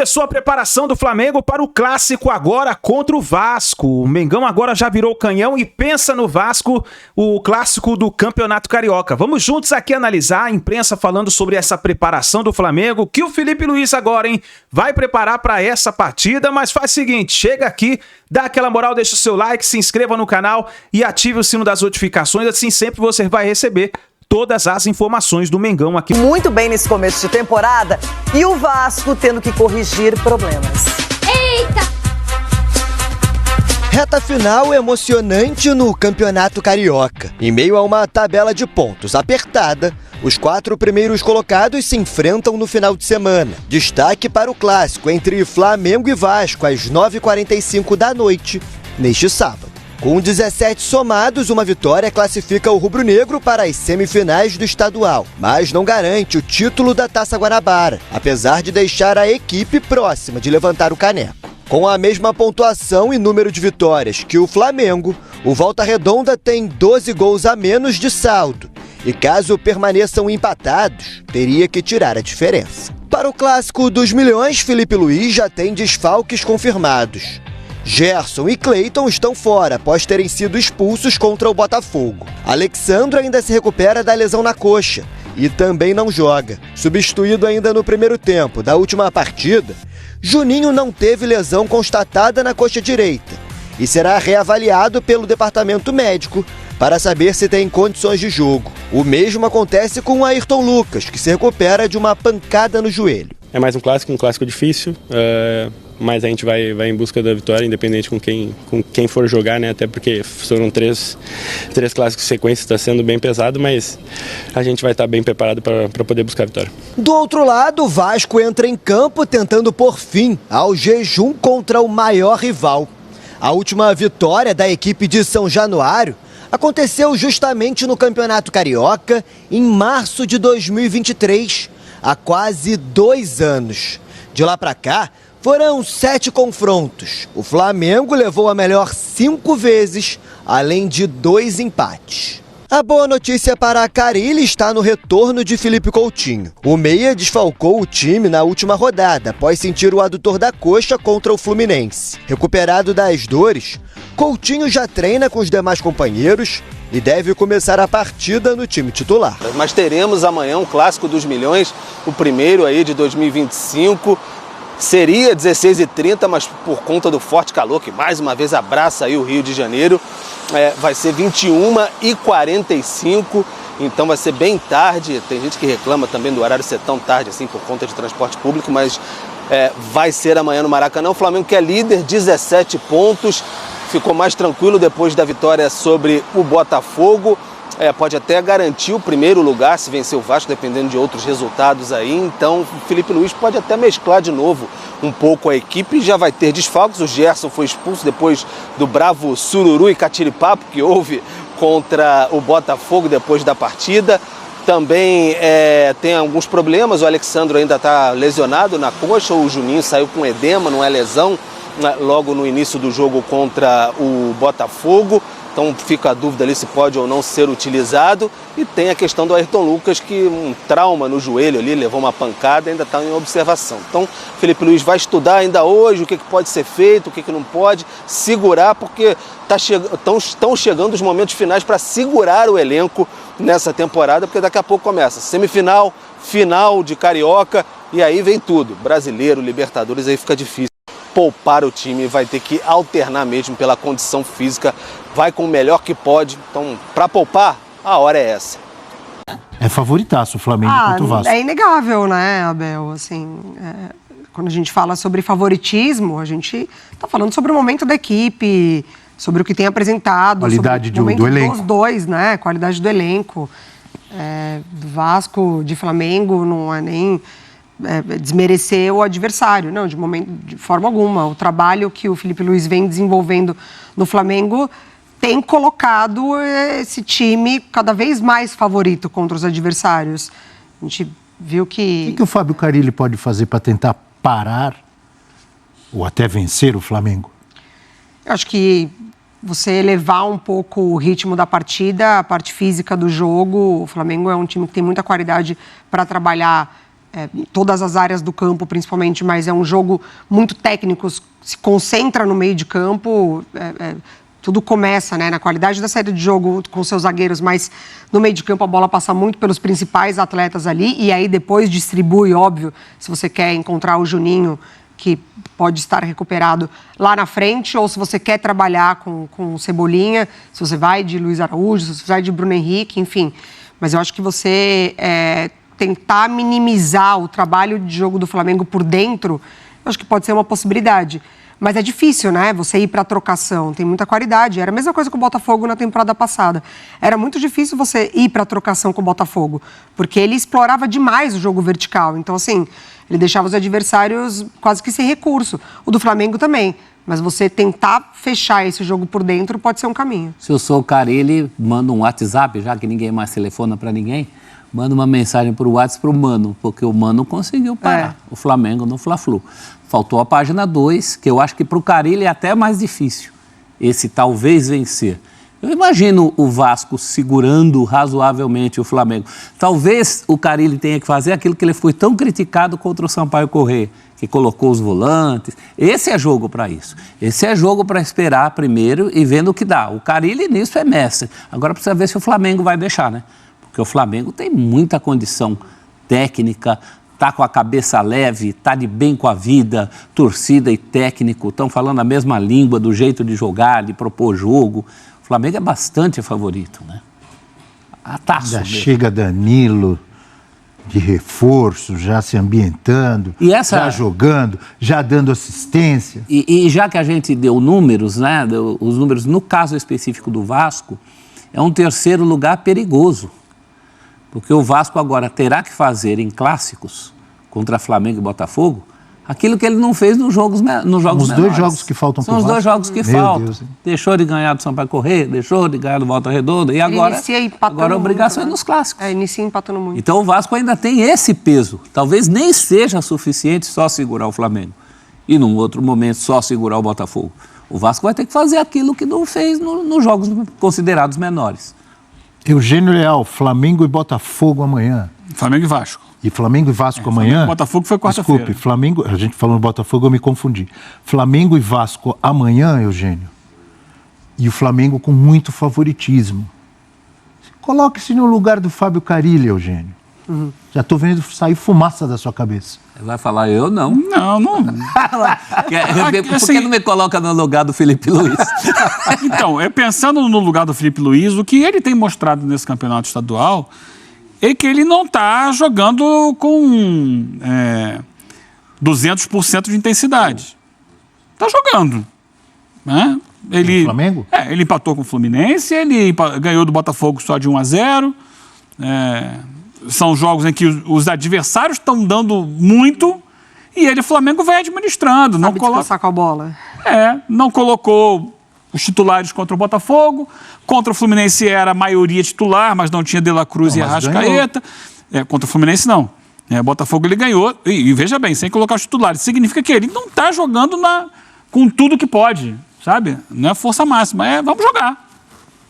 Começou a preparação do Flamengo para o clássico agora contra o Vasco. O Mengão agora já virou canhão e pensa no Vasco, o clássico do Campeonato Carioca. Vamos juntos aqui analisar a imprensa falando sobre essa preparação do Flamengo, que o Felipe Luiz agora, vai preparar para essa partida, mas faz o seguinte, chega aqui, dá aquela moral, deixa o seu like, se inscreva no canal e ative o sino das notificações, assim sempre você vai receber todas as informações do Mengão aqui. Muito bem nesse começo de temporada e o Vasco tendo que corrigir problemas. Eita! Reta final emocionante no Campeonato Carioca. Em meio a uma tabela de pontos apertada, os 4 primeiros colocados se enfrentam no final de semana. Destaque para o clássico entre Flamengo e Vasco às 9h45 da noite, neste sábado. Com 17 somados, uma vitória classifica o rubro-negro para as semifinais do estadual, mas não garante o título da Taça Guanabara, apesar de deixar a equipe próxima de levantar o caneco. Com a mesma pontuação e número de vitórias que o Flamengo, o Volta Redonda tem 12 gols a menos de saldo, e caso permaneçam empatados, teria que tirar a diferença. Para o Clássico dos Milhões, Felipe Luiz já tem desfalques confirmados. Gerson e Cleiton estão fora após terem sido expulsos contra o Botafogo. Alexandro ainda se recupera da lesão na coxa e também não joga. Substituído ainda no primeiro tempo da última partida, Juninho não teve lesão constatada na coxa direita e será reavaliado pelo departamento médico para saber se tem condições de jogo. O mesmo acontece com o Ayrton Lucas, que se recupera de uma pancada no joelho. É mais um clássico difícil, mas a gente vai em busca da vitória, independente com quem for jogar, né? Até porque foram três clássicos em sequência, está sendo bem pesado, mas a gente vai estar bem preparado para poder buscar a vitória. Do outro lado, o Vasco entra em campo tentando pôr fim ao jejum contra o maior rival. A última vitória da equipe de São Januário aconteceu justamente no Campeonato Carioca em março de 2023, há quase 2 anos. De lá para cá, foram 7 confrontos. O Flamengo levou a melhor 5 vezes, além de 2 empates. A boa notícia para a Carille está no retorno de Felipe Coutinho. O meia desfalcou o time na última rodada, após sentir o adutor da coxa contra o Fluminense. Recuperado das dores, Coutinho já treina com os demais companheiros e deve começar a partida no time titular. Mas teremos amanhã um Clássico dos Milhões, o primeiro aí de 2025. Seria 16h30, mas por conta do forte calor, que mais uma vez abraça aí o Rio de Janeiro, vai ser 21h45, então vai ser bem tarde. Tem gente que reclama também do horário ser tão tarde assim por conta de transporte público, mas vai ser amanhã no Maracanã. O Flamengo, que é líder, 17 pontos, ficou mais tranquilo depois da vitória sobre o Botafogo. Pode até garantir o primeiro lugar se vencer o Vasco, dependendo de outros resultados aí. Então o Felipe Luiz pode até mesclar de novo um pouco a equipe. Já vai ter desfalques. O Gerson foi expulso depois do bravo sururu e catiripapo que houve contra o Botafogo depois da partida. Também tem alguns problemas. O Alexandro ainda está lesionado na coxa. O Juninho saiu com edema, não é lesão, logo no início do jogo contra o Botafogo. Então fica a dúvida ali se pode ou não ser utilizado. E tem a questão do Ayrton Lucas, que um trauma no joelho ali, levou uma pancada e ainda está em observação. Então Felipe Luiz vai estudar ainda hoje o que pode ser feito, o que não pode, segurar, porque estão chegando os momentos finais para segurar o elenco nessa temporada, porque daqui a pouco começa semifinal, final de Carioca e aí vem tudo. Brasileiro, Libertadores, aí fica difícil poupar o time, vai ter que alternar mesmo pela condição física, vai com o melhor que pode. Então, para poupar, a hora é essa. É favoritaço o Flamengo contra o Vasco. É inegável, né, Abel? Assim, quando a gente fala sobre favoritismo, a gente está falando sobre o momento da equipe, sobre o que tem apresentado, qualidade sobre o do elenco. Dos dois, né? Qualidade do elenco. Do Vasco, de Flamengo, não é nem desmerecer o adversário, não, de forma alguma. O trabalho que o Felipe Luiz vem desenvolvendo no Flamengo tem colocado esse time cada vez mais favorito contra os adversários. A gente viu que... O que o Fábio Carille pode fazer para tentar parar ou até vencer o Flamengo? Eu acho que você elevar um pouco o ritmo da partida, a parte física do jogo. O Flamengo é um time que tem muita qualidade para trabalhar em todas as áreas do campo, principalmente, mas é um jogo muito técnico, se concentra no meio de campo, tudo começa, né, na qualidade da saída de jogo com seus zagueiros, mas no meio de campo a bola passa muito pelos principais atletas ali e aí depois distribui, óbvio, se você quer encontrar o Juninho, que pode estar recuperado lá na frente, ou se você quer trabalhar com o Cebolinha, se você vai de Luiz Araújo, se você vai de Bruno Henrique, enfim. Mas eu acho que você tentar minimizar o trabalho de jogo do Flamengo por dentro, eu acho que pode ser uma possibilidade. Mas é difícil, né? Você ir para a trocação, tem muita qualidade. Era a mesma coisa com o Botafogo na temporada passada. Era muito difícil você ir para a trocação com o Botafogo, porque ele explorava demais o jogo vertical. Então, assim, ele deixava os adversários quase que sem recurso. O do Flamengo também. Mas você tentar fechar esse jogo por dentro pode ser um caminho. Se eu sou o Carille, manda um WhatsApp, já que ninguém mais telefona para ninguém, manda uma mensagem para o WhatsApp para o Mano, porque o Mano conseguiu parar o Flamengo no Fla-Flu. Faltou a página 2, que eu acho que para o Carille é até mais difícil, esse talvez vencer. Eu imagino o Vasco segurando razoavelmente o Flamengo. Talvez o Carille tenha que fazer aquilo que ele foi tão criticado contra o Sampaio Corrêa, que colocou os volantes. Esse é jogo para isso. Esse é jogo para esperar primeiro e vendo o que dá. O Carille nisso é mestre. Agora precisa ver se o Flamengo vai deixar, né? Porque o Flamengo tem muita condição técnica, está com a cabeça leve, está de bem com a vida, torcida e técnico, estão falando a mesma língua do jeito de jogar, de propor jogo. O Flamengo é bastante favorito, né? A taça. Já chega Danilo de reforço, já se ambientando, já jogando, já dando assistência. E já que a gente deu números, né? Os números, no caso específico do Vasco, é um terceiro lugar perigoso. Porque o Vasco agora terá que fazer em clássicos contra Flamengo e Botafogo aquilo que ele não fez nos jogos menores. Os dois jogos que faltam para o Vasco. São os 2 jogos que faltam. Deus. Deixou de ganhar do Sampaio Corrêa, deixou de ganhar do Volta Redonda e agora a obrigação é nos clássicos. Inicia empatando muito. Então o Vasco ainda tem esse peso. Talvez nem seja suficiente só segurar o Flamengo e num outro momento só segurar o Botafogo. O Vasco vai ter que fazer aquilo que não fez nos jogos considerados menores. Eugênio Leal, Flamengo e Botafogo amanhã. Flamengo e Vasco. E Flamengo e Vasco amanhã? Flamengo e Botafogo foi quarta-feira. Desculpe, Flamengo, a gente falou no Botafogo, eu me confundi. Flamengo e Vasco amanhã, Eugênio. E o Flamengo com muito favoritismo. Coloque-se no lugar do Fábio Carille, Eugênio. Já estou vendo sair fumaça da sua cabeça. Vai falar eu não? Não. Por que não me coloca no lugar do Felipe Luiz? Então, pensando no lugar do Felipe Luiz, o que ele tem mostrado nesse campeonato estadual é que ele não está jogando com 200% de intensidade. Está jogando. Né? O Flamengo? Ele empatou com o Fluminense, ele ganhou do Botafogo só de 1-0. São jogos em que os adversários estão dando muito e o Flamengo vai administrando. Sabe descansar com a bola. Não colocou os titulares contra o Botafogo. Contra o Fluminense era a maioria titular, mas não tinha De La Cruz e Arrascaeta. Contra o Fluminense não. O Botafogo ele ganhou, e veja bem, sem colocar os titulares. Significa que ele não está jogando com tudo que pode, sabe? Não é força máxima, vamos jogar.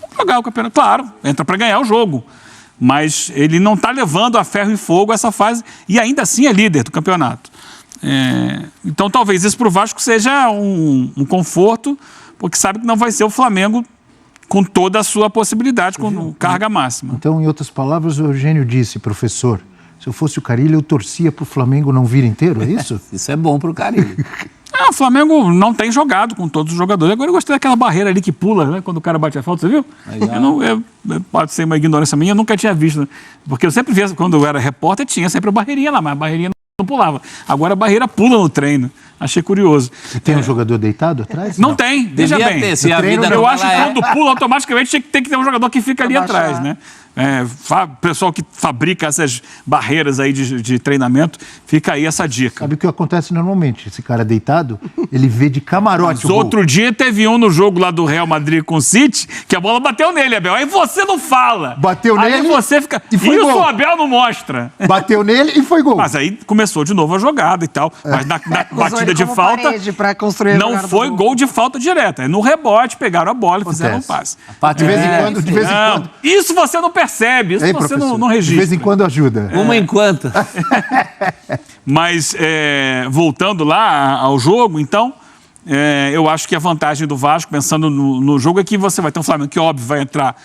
Vamos jogar o campeonato. Claro, entra para ganhar o jogo. Mas ele não está levando a ferro e fogo essa fase e ainda assim é líder do campeonato. Então talvez isso para o Vasco seja um conforto, porque sabe que não vai ser o Flamengo com toda a sua possibilidade, com carga máxima. Então, em outras palavras, o Eugênio disse, professor, se eu fosse o Carille, eu torcia para o Flamengo não vir inteiro, é isso? Isso é bom para o Carille. O Flamengo não tem jogado com todos os jogadores. Agora eu gostei daquela barreira ali que pula, né? Quando o cara bate a falta, você viu? Pode ser uma ignorância minha, eu nunca tinha visto. Né? Porque eu sempre via, quando eu era repórter, tinha sempre a barreirinha lá, mas a barreirinha não pulava. Agora a barreira pula no treino. Achei curioso. E tem um jogador deitado atrás? Não tem, veja bem. Eu acho que quando pula, automaticamente tem que ter um jogador que fica ali atrás, né? Pessoal que fabrica essas barreiras aí de treinamento, fica aí essa dica. Sabe o que acontece normalmente? Esse cara deitado, ele vê de camarote o gol. Outro dia teve um no jogo lá do Real Madrid com o City, que a bola bateu nele, Abel. Aí você não fala. Bateu nele aí você fica... e foi gol. Isso o Abel não mostra. Bateu nele e foi gol. Mas aí começou de novo a jogada e tal. Mas na batida de falta, não foi gol de falta direta. No rebote, pegaram a bola e fizeram um passe. De vez em quando. Isso você não percebe. percebe, isso Ei, você professor, não registra. De vez em quando ajuda. Uma enquanto. Mas, voltando lá ao jogo, então, eu acho que a vantagem do Vasco, pensando no jogo, é que você vai ter um Flamengo que, óbvio, vai entrar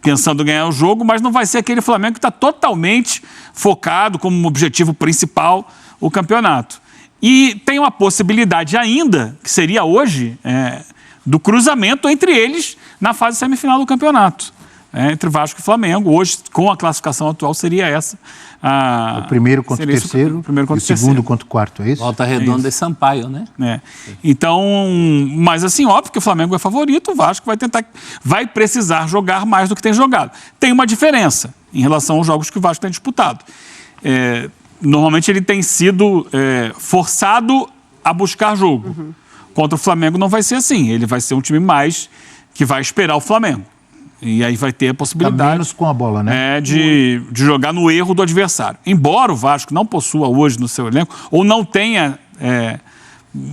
pensando em ganhar o jogo, mas não vai ser aquele Flamengo que está totalmente focado como objetivo principal o campeonato. E tem uma possibilidade ainda, que seria hoje, do cruzamento entre eles na fase semifinal do campeonato. Entre Vasco e Flamengo. Hoje, com a classificação atual, seria essa. O primeiro contra o terceiro, e o segundo contra o quarto, é isso? Volta Redonda e Sampaio, né? Então, mas assim, óbvio que o Flamengo é favorito, o Vasco vai precisar jogar mais do que tem jogado. Tem uma diferença em relação aos jogos que o Vasco tem disputado. Normalmente ele tem sido forçado a buscar jogo. Contra o Flamengo não vai ser assim, ele vai ser um time mais que vai esperar o Flamengo. E aí vai ter a possibilidade... Tá menos com a bola, né? De jogar no erro do adversário. Embora o Vasco não possua hoje no seu elenco, ou não tenha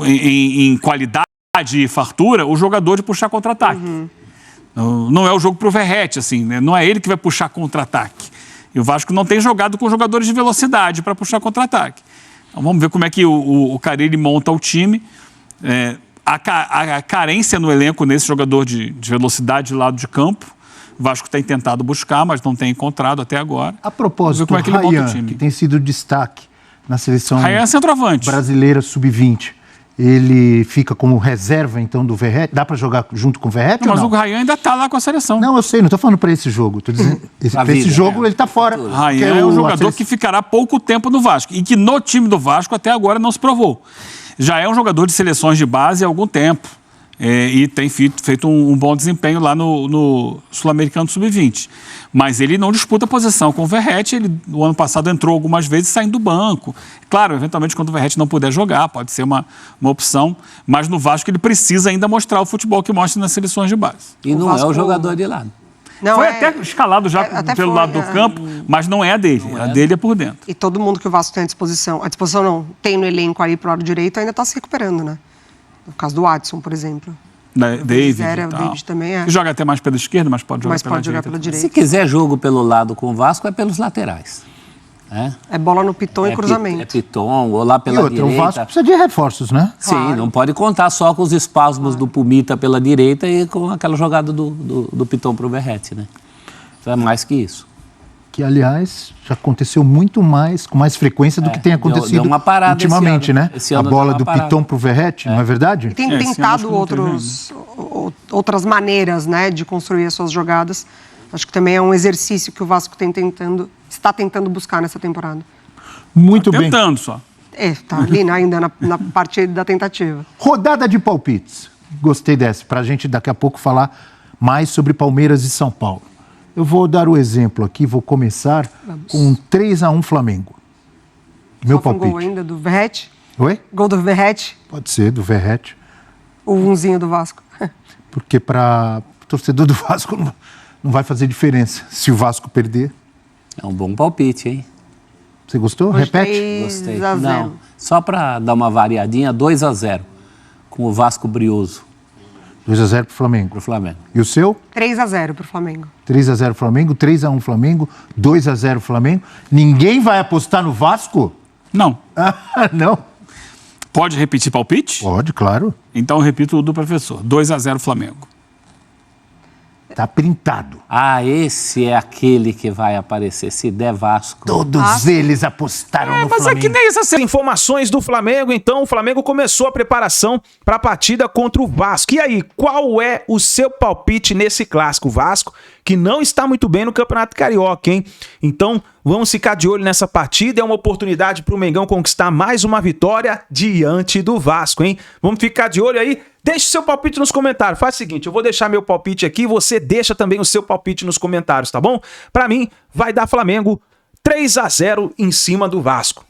em qualidade e fartura, o jogador de puxar contra-ataque. Não é o jogo pro Verratti, assim, né? Não é ele que vai puxar contra-ataque. E o Vasco não tem jogado com jogadores de velocidade para puxar contra-ataque. Então vamos ver como é que o Carille monta o time. A carência no elenco nesse jogador de velocidade de lado de campo. O Vasco tem tentado buscar, mas não tem encontrado até agora. A propósito, como é que ele monta o time. que tem sido destaque na seleção Rayan é centroavante. Brasileira sub-20, ele fica como reserva, então, do Verratti? Dá para jogar junto com o Verratti ou não? Mas o Rayan ainda está lá com a seleção. Não, eu sei, não estou falando para esse jogo. Estou dizendo, esse jogo ele está fora. Rayan é um jogador que ficará pouco tempo no Vasco e que no time do Vasco até agora não se provou. Já é um jogador de seleções de base há algum tempo. E tem feito um bom desempenho lá no Sul-Americano Sub-20. Mas ele não disputa posição com o Verratti. Ele, no ano passado, entrou algumas vezes saindo do banco. Claro, eventualmente, quando o Verratti não puder jogar, pode ser uma opção. Mas no Vasco ele precisa ainda mostrar o futebol que mostra nas seleções de base. E não é o jogador de lado. Não, foi até escalado já pelo lado do campo, mas não é a dele. A dele é por dentro. E todo mundo que o Vasco tem à disposição não, tem no elenco aí pro lado direito, ainda está se recuperando, né? No caso do Adson, por exemplo. David também é. Que joga até mais pela esquerda, mas pode jogar pela direita. Se quiser jogo pelo lado com o Vasco, é pelos laterais. É bola no piton e cruzamento. É piton, ou lá pela direita. O Vasco precisa de reforços, né? Sim, claro. Não pode contar só com os espasmos do Pumita pela direita e com aquela jogada do piton pro Verratti, né? Então é mais que isso. Que, aliás, já aconteceu muito mais, com mais frequência do que tem acontecido deu uma parada ultimamente, né? A bola do piton pro Verratti, não é verdade? E tem tentado outras maneiras, né, de construir as suas jogadas. Acho que também é um exercício que o Vasco está tentando buscar nessa temporada. Muito bem. Tentando só. Tá ali ainda na parte da tentativa. Rodada de palpites. Gostei dessa, pra gente daqui a pouco falar mais sobre Palmeiras e São Paulo. Eu vou dar o exemplo aqui, vou começar com 3-1 Flamengo. Meu palpite. Um gol ainda do Verratti? Oi? Gol do Verratti? Pode ser, do Verratti. O umzinho do Vasco. Porque para o torcedor do Vasco não vai fazer diferença se o Vasco perder. É um bom palpite, hein? Você gostou? Repete. Gostei. Não, só para dar uma variadinha, 2-0 com o Vasco brioso. 2-0 pro Flamengo. Pro Flamengo. E o seu? 3-0 pro Flamengo. 3-0 Flamengo, 3-1 Flamengo, 2-0 Flamengo. Ninguém vai apostar no Vasco? Não. Não. Pode repetir palpite? Pode, claro. Então eu repito o do professor. 2-0 Flamengo. Tá printado. Esse é aquele que vai aparecer, se der Vasco. Todos eles apostaram no mas Flamengo. é que nem essas informações do Flamengo, então o Flamengo começou a preparação para a partida contra o Vasco. E aí, qual é o seu palpite nesse clássico? Vasco, que não está muito bem no Campeonato Carioca, hein? Então, vamos ficar de olho nessa partida. É uma oportunidade para o Mengão conquistar mais uma vitória diante do Vasco, hein? Vamos ficar de olho aí. Deixe seu palpite nos comentários. Faz o seguinte, eu vou deixar meu palpite aqui, você deixa também o seu palpite nos comentários, tá bom? Para mim, vai dar Flamengo 3-0 em cima do Vasco.